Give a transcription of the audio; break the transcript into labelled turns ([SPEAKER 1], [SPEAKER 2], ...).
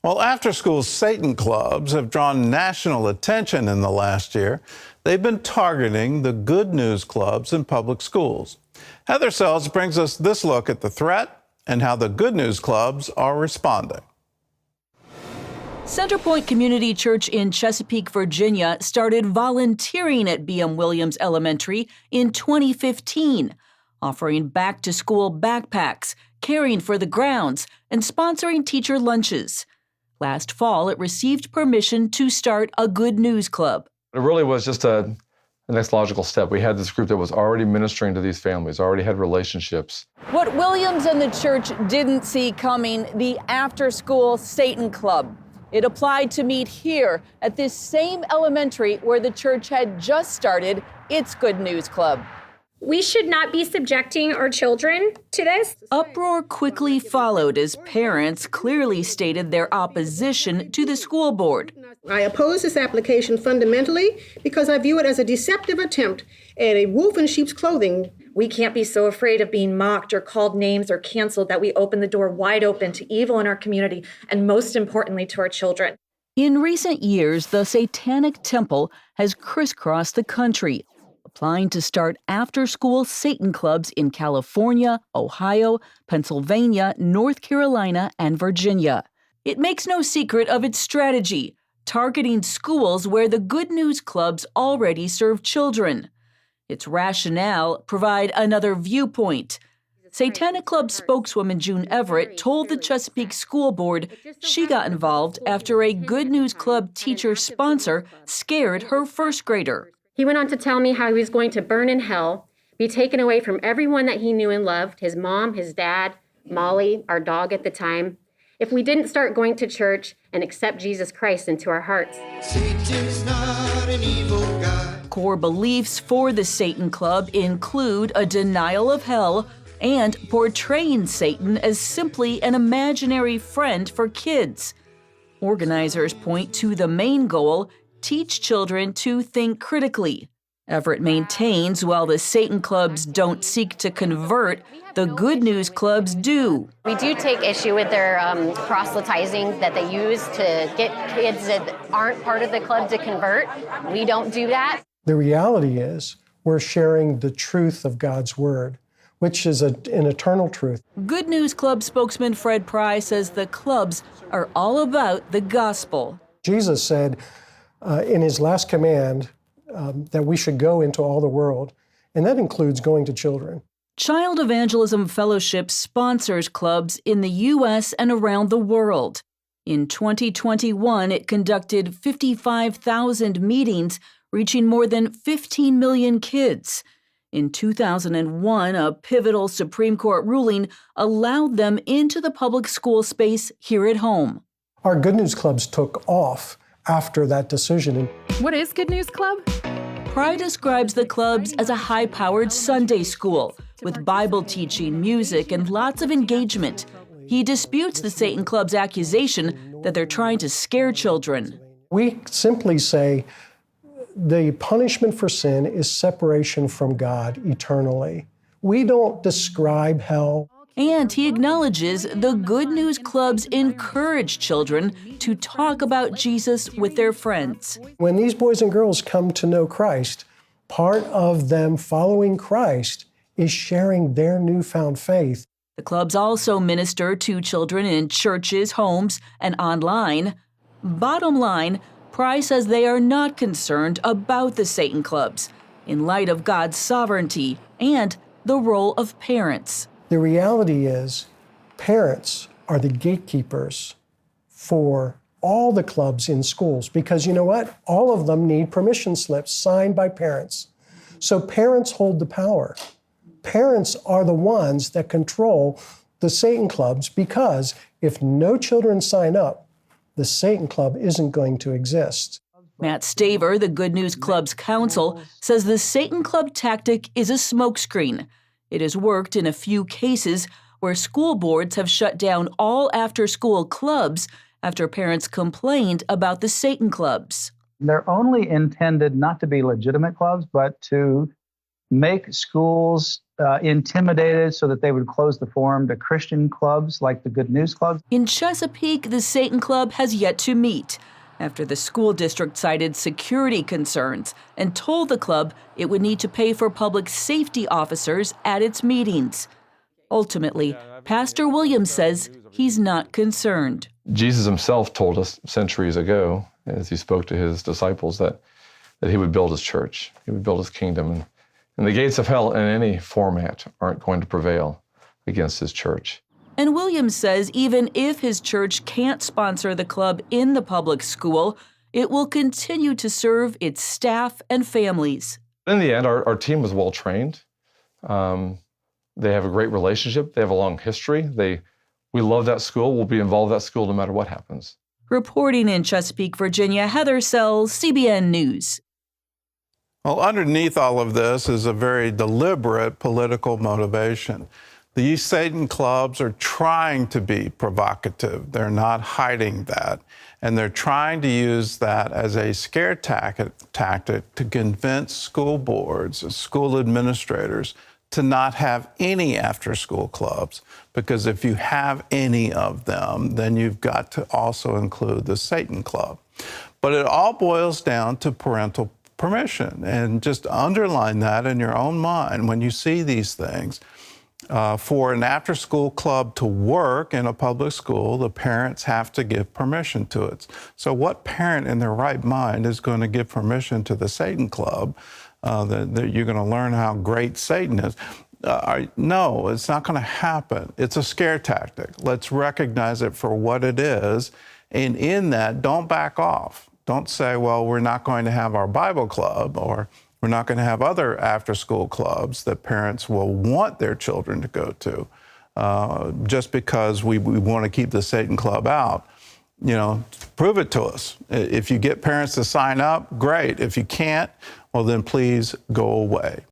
[SPEAKER 1] Well, after-school Satan clubs have drawn national attention in the last year. They've been targeting the Good News clubs in public schools. Heather Sells brings us this look at the threat and how the Good News clubs are responding.
[SPEAKER 2] Centerpoint Community Church in Chesapeake, Virginia started volunteering at B.M. Williams Elementary in 2015, offering back-to-school backpacks, caring for the grounds, and sponsoring teacher lunches. Last fall, it received permission to start a Good News Club.
[SPEAKER 3] It really was just the next logical step. We had this group that was already ministering to these families, already had relationships.
[SPEAKER 2] What Williams and the church didn't see coming, the after-school Satan Club. It applied to meet here at this same elementary where the church had just started its Good News Club.
[SPEAKER 4] We should not be subjecting our children to this.
[SPEAKER 2] Uproar quickly followed as parents clearly stated their opposition to the school board.
[SPEAKER 5] I oppose this application fundamentally because I view it as a deceptive attempt at a wolf in sheep's clothing.
[SPEAKER 6] We can't be so afraid of being mocked or called names or canceled that we open the door wide open to evil in our community and, most importantly, to our children.
[SPEAKER 2] In recent years, the Satanic temple has crisscrossed the country, applying to start after-school Satan clubs in California, Ohio, Pennsylvania, North Carolina, and Virginia. It makes no secret of its strategy, targeting schools where the Good News clubs already serve children. Its rationale: provide another viewpoint. Satanic Club spokeswoman June Everett told the Chesapeake School Board she got involved after a Good News Club teacher sponsor scared her first grader.
[SPEAKER 4] He went on to tell me how he was going to burn in hell, be taken away from everyone that he knew and loved, his mom, his dad, Molly, our dog at the time, if we didn't start going to church and accept Jesus Christ into our hearts.
[SPEAKER 7] Satan's not an evil God.
[SPEAKER 2] Core beliefs for the Satan Club include a denial of hell and portraying Satan as simply an imaginary friend for kids. Organizers point to the main goal: teach children to think critically. Everett maintains while the Satan clubs don't seek to convert, the Good News clubs do.
[SPEAKER 8] We do take issue with their proselytizing that they use to get kids that aren't part of the club to convert. We don't do that.
[SPEAKER 9] The reality is we're sharing the truth of God's word, which is an eternal truth.
[SPEAKER 2] Good News Club spokesman Fred Pry says the clubs are all about the gospel.
[SPEAKER 9] Jesus said in his last command that we should go into all the world, and that includes going to children.
[SPEAKER 2] Child Evangelism Fellowship sponsors clubs in the U.S. and around the world. In 2021, it conducted 55,000 meetings, reaching more than 15 million kids. In 2001, a pivotal Supreme Court ruling allowed them into the public school space here at home.
[SPEAKER 9] Our Good News clubs took off after that decision.
[SPEAKER 10] What is Good News Club?
[SPEAKER 2] Pry describes the clubs as a high-powered Sunday school with Bible teaching, music, and lots of engagement. He disputes the Satan Club's accusation that they're trying to scare children.
[SPEAKER 9] We simply say the punishment for sin is separation from God eternally. We don't describe hell.
[SPEAKER 2] And he acknowledges the Good News clubs encourage children to talk about Jesus with their friends.
[SPEAKER 9] When these boys and girls come to know Christ, part of them following Christ is sharing their newfound faith.
[SPEAKER 2] The clubs also minister to children in churches, homes, and online. Bottom line, Pry says they are not concerned about the Satan clubs in light of God's sovereignty and the role of parents.
[SPEAKER 9] The reality is, parents are the gatekeepers for all the clubs in schools because you know what? All of them need permission slips signed by parents. So parents hold the power. Parents are the ones that control the Satan clubs because if no children sign up, the Satan club isn't going to exist.
[SPEAKER 2] Matt Staver, the Good News Club's counsel, says the Satan Club tactic is a smokescreen. It has worked in a few cases where school boards have shut down all after-school clubs after parents complained about the Satan clubs.
[SPEAKER 11] They're only intended not to be legitimate clubs, but to
[SPEAKER 10] make schools intimidated so that they would close the forum to Christian clubs like the Good News Club.
[SPEAKER 2] In Chesapeake, the Satan Club has yet to meet after the school district cited security concerns and told the club it would need to pay for public safety officers at its meetings. Ultimately, Pastor Williams says he's not concerned.
[SPEAKER 3] Jesus himself told us centuries ago, as he spoke to his disciples, that he would build his church, he would build his kingdom. And the gates of hell in any format aren't going to prevail against his church.
[SPEAKER 2] And Williams says even if his church can't sponsor the club in the public school, it will continue to serve its staff and families.
[SPEAKER 3] In the end, our team was well trained. They have a great relationship. They have a long history. We love that school. We'll be involved in that school no matter what happens.
[SPEAKER 2] Reporting in Chesapeake, Virginia, Heather Sells, CBN News.
[SPEAKER 1] Well, underneath all of this is a very deliberate political motivation. These Satan clubs are trying to be provocative. They're not hiding that. And they're trying to use that as a scare tactic to convince school boards, school administrators, to not have any after-school clubs. Because if you have any of them, then you've got to also include the Satan Club. But it all boils down to parental permission. And just underline that in your own mind when you see these things. For an after-school club to work in a public school, the parents have to give permission to it. So what parent in their right mind is going to give permission to the Satan Club that you're going to learn how great Satan is? No, it's not going to happen. It's a scare tactic. Let's recognize it for what it is. And in that, don't back off. Don't say, well, we're not going to have our Bible club, or we're not going to have other after-school clubs that parents will want their children to go to just because we want to keep the Satan Club out. You know, prove it to us. If you get parents to sign up, great. If you can't, well, then please go away.